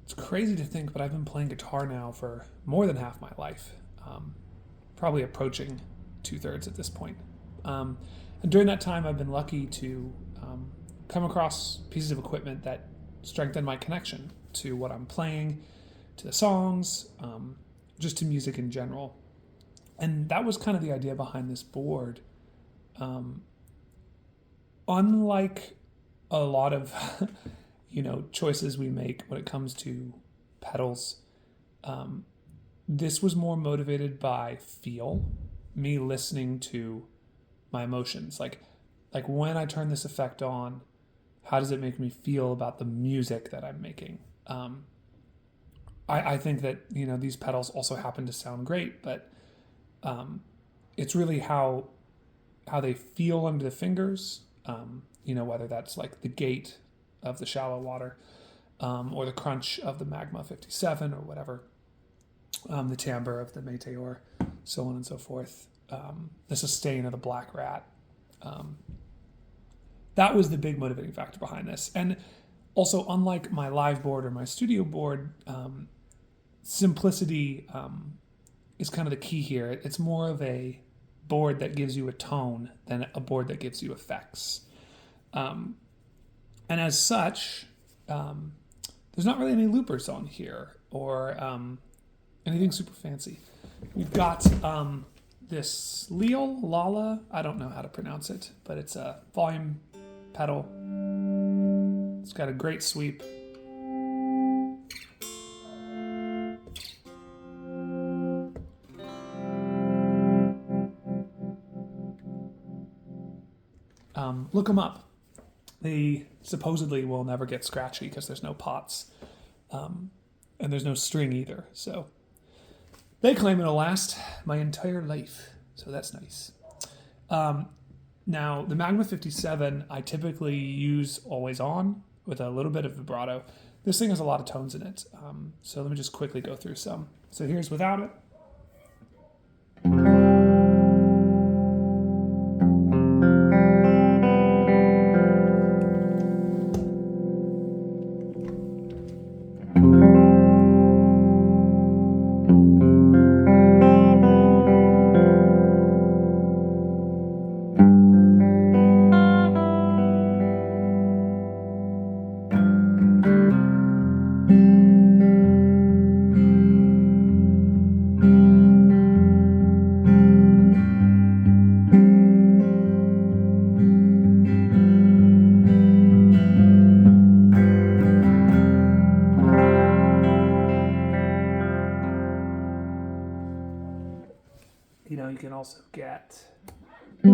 it's crazy to think, but I've been playing guitar now for more than half my life, probably approaching 2/3 at this point. And during that time, I've been lucky to come across pieces of equipment that strengthen my connection to what I'm playing, to the songs, just to music in general. And that was kind of the idea behind this board. Unlike a lot of choices we make when it comes to pedals, this was more motivated by feel, me listening to my emotions. Like when I turn this effect on, how does it make me feel about the music that I'm making? I think that these pedals also happen to sound great, but it's really how they feel under the fingers. Whether that's like the gate of the shallow water, or the crunch of the Magma 57 or whatever, the timbre of the Meteor, so on and so forth, the sustain of the Black Rat. That was the big motivating factor behind this. And also, unlike my live board or my studio board, simplicity is kind of the key here. It's more of a board that gives you a tone than a board that gives you effects. And as such, there's not really any loopers on here or anything super fancy. We've got this Lala, I don't know how to pronounce it, but it's a volume pedal. It's got a great sweep. Look them up. They supposedly will never get scratchy because there's no pots, and there's no string either. So they claim it'll last my entire life. So that's nice. Now, the Magma 57, I typically use always on with a little bit of vibrato. This thing has a lot of tones in it. So let me just quickly go through some. So here's without it. You can also get more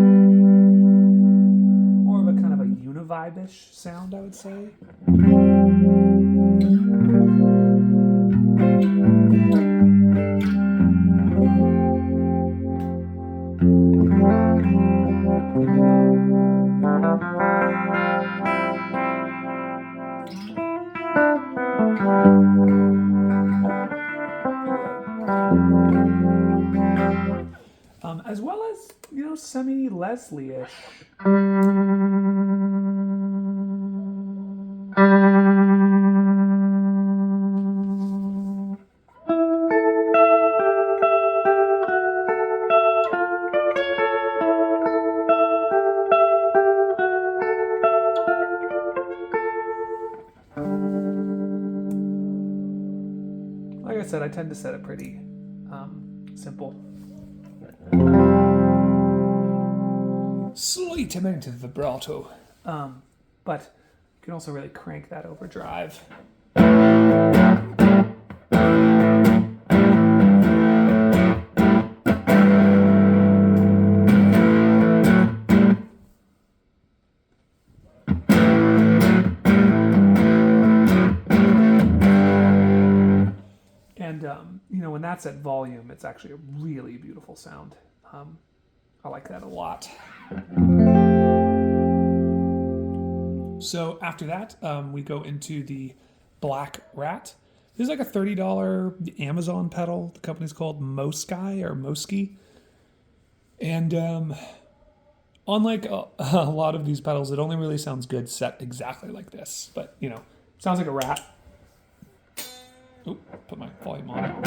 of a kind of a univibe-ish sound, I would say. As well as, semi-Leslie-ish. Like I said, I tend to set it pretty simple. Slight amount of vibrato, but you can also really crank that overdrive. And when that's at volume, it's actually a really beautiful sound. I like that a lot. So after that, we go into the Black Rat. This is like a $30 Amazon pedal. The company's called Mosky or Mosky. And unlike a lot of these pedals, it only really sounds good set exactly like this. But, sounds like a rat. Oop, put my volume on.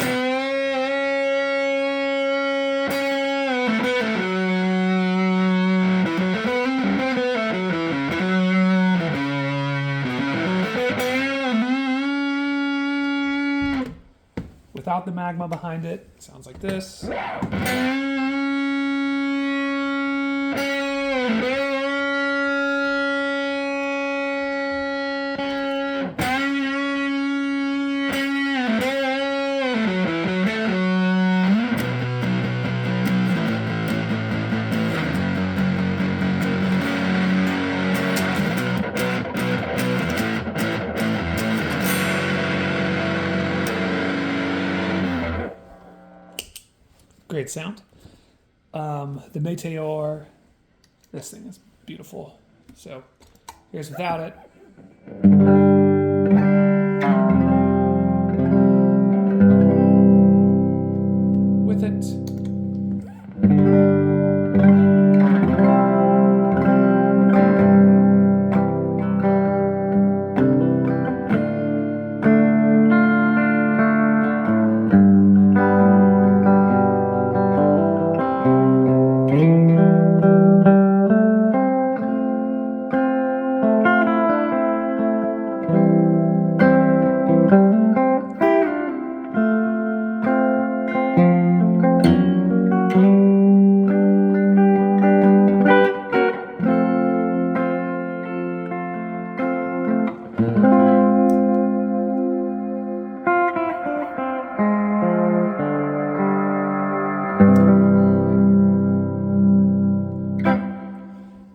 Without the Magma behind it, it sounds like this. Great sound. The Meteor, this thing is beautiful. So here's without it. With it.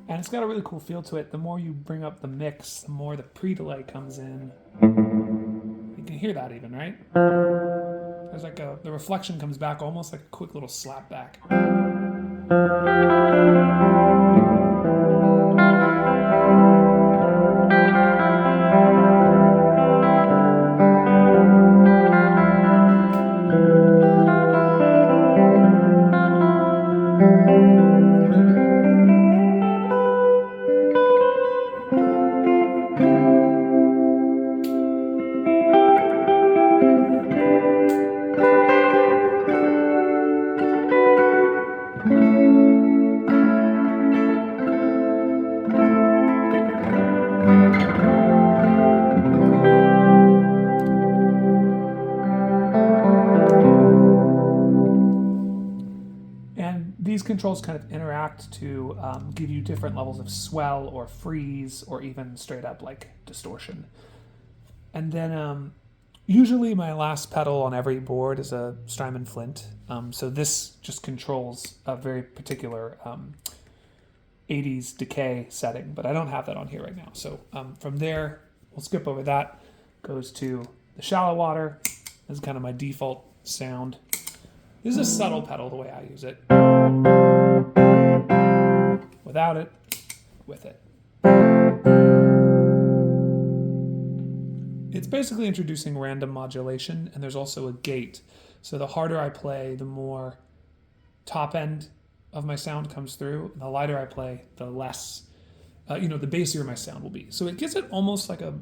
And it's got a really cool feel to it. The more you bring up the mix, the more the pre-delay comes in. You can hear that even, right? There's like the reflection comes back almost like a quick little slap back. These controls kind of interact to give you different levels of swell or freeze or even straight up like distortion. And then usually my last pedal on every board is a Strymon Flint. So this just controls a very particular 80s decay setting, but I don't have that on here right now. So from there, we'll skip over that. Goes to the shallow water. This is kind of my default sound. This is a subtle pedal the way I use it. Without it, with it. It's basically introducing random modulation, and there's also a gate. So the harder I play, the more top end of my sound comes through. And the lighter I play, the less, the bassier my sound will be. So it gives it almost like a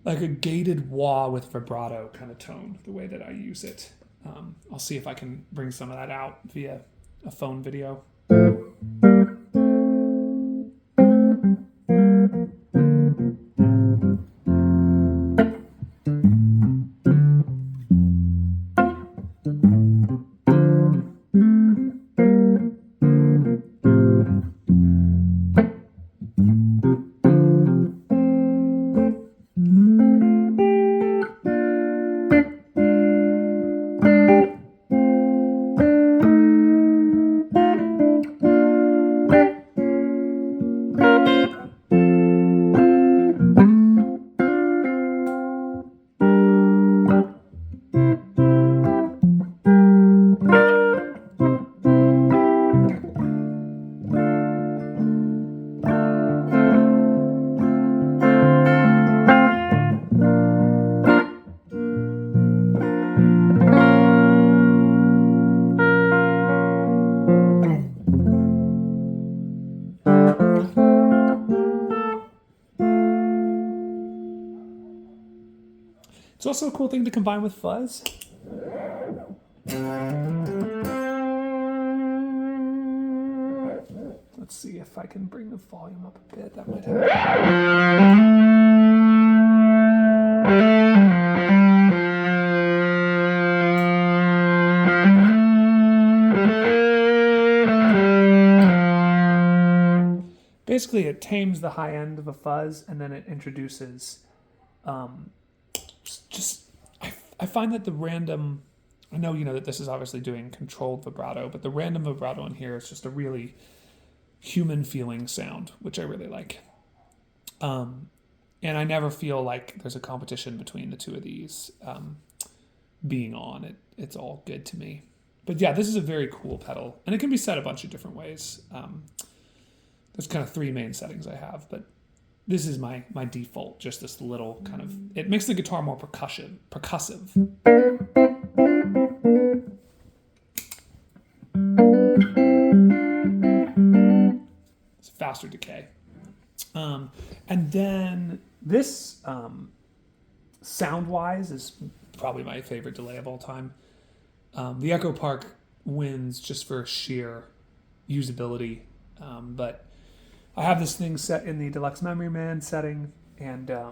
gated wah with vibrato kind of tone, the way that I use it. I'll see if I can bring some of that out via a phone video. It's also a cool thing to combine with fuzz. Let's see if I can bring the volume up a bit. That might help. Basically, it tames the high end of a fuzz, and then it introduces I find that the random, I know, that this is obviously doing controlled vibrato, but the random vibrato in here is just a really human feeling sound, which I really like. And I never feel like there's a competition between the two of these being on. It's all good to me. But yeah, this is a very cool pedal, and it can be set a bunch of different ways. There's kind of 3 main settings I have, but this is my default, just this little kind of, it makes the guitar more percussive. It's faster decay. And then this, sound-wise, is probably my favorite delay of all time. The Echo Park wins just for sheer usability, but I have this thing set in the Deluxe Memory Man setting, and I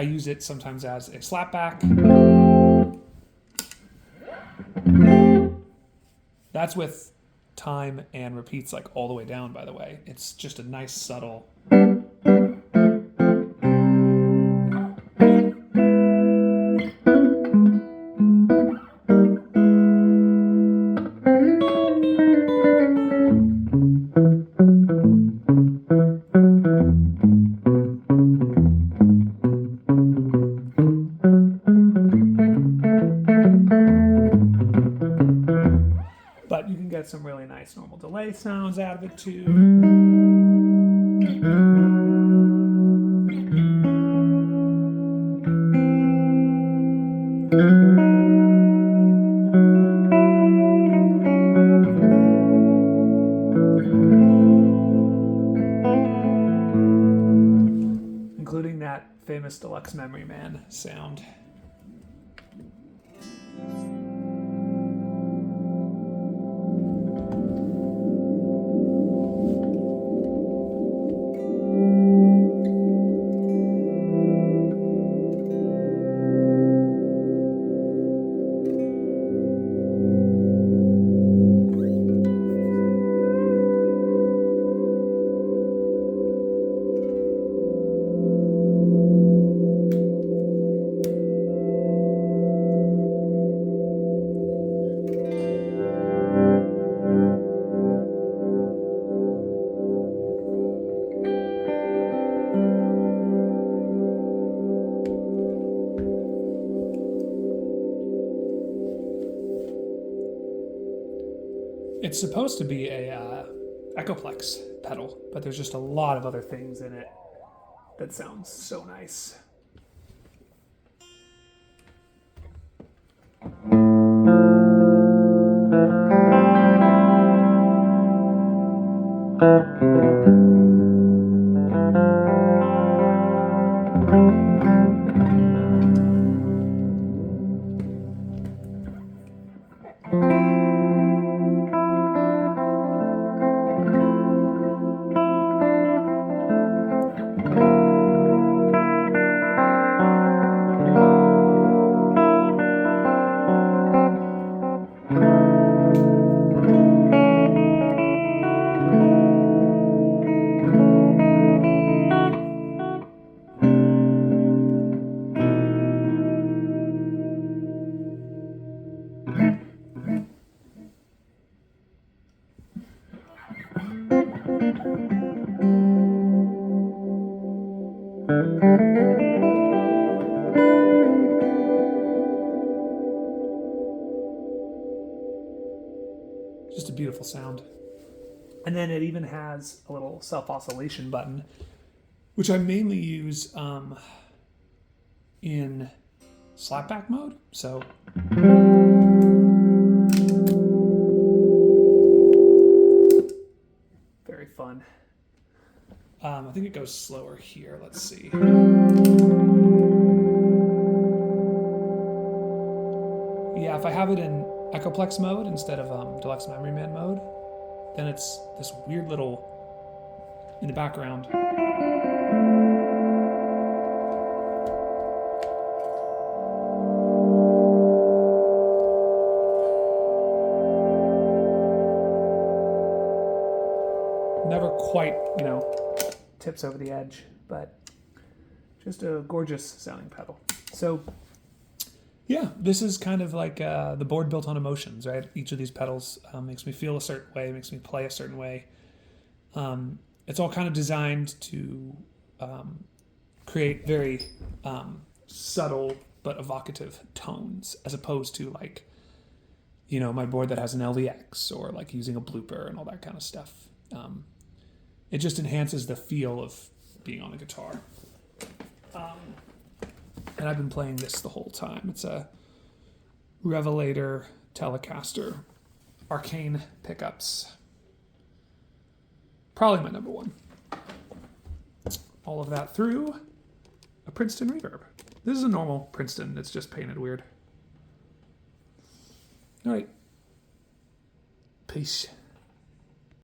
use it sometimes as a slapback. That's with time and repeats like all the way down, by the way. It's just a nice subtle. But you can get some really nice normal delay sounds out of it too. Including that famous Deluxe Memory Man sound. It's supposed to be a Echoplex pedal, but there's just a lot of other things in it that sounds so nice. Just a beautiful sound. And then it even has a little self-oscillation button, which I mainly use in slapback mode. So very fun. I think it goes slower here. Let's see. I have it in Echoplex mode instead of Deluxe Memory Man mode, then it's this weird little, in the background. Never quite, tips over the edge, but just a gorgeous sounding pedal. So yeah, this is kind of like the board built on emotions, right? Each of these pedals makes me feel a certain way, makes me play a certain way. It's all kind of designed to create very subtle but evocative tones, as opposed to like, my board that has an LVX or like using a blooper and all that kind of stuff. It just enhances the feel of being on a guitar. And I've been playing this the whole time. It's a Revelator Telecaster Arcane pickups. Probably my number one. All of that through a Princeton reverb. This is a normal Princeton. It's just painted weird. All right. Peace.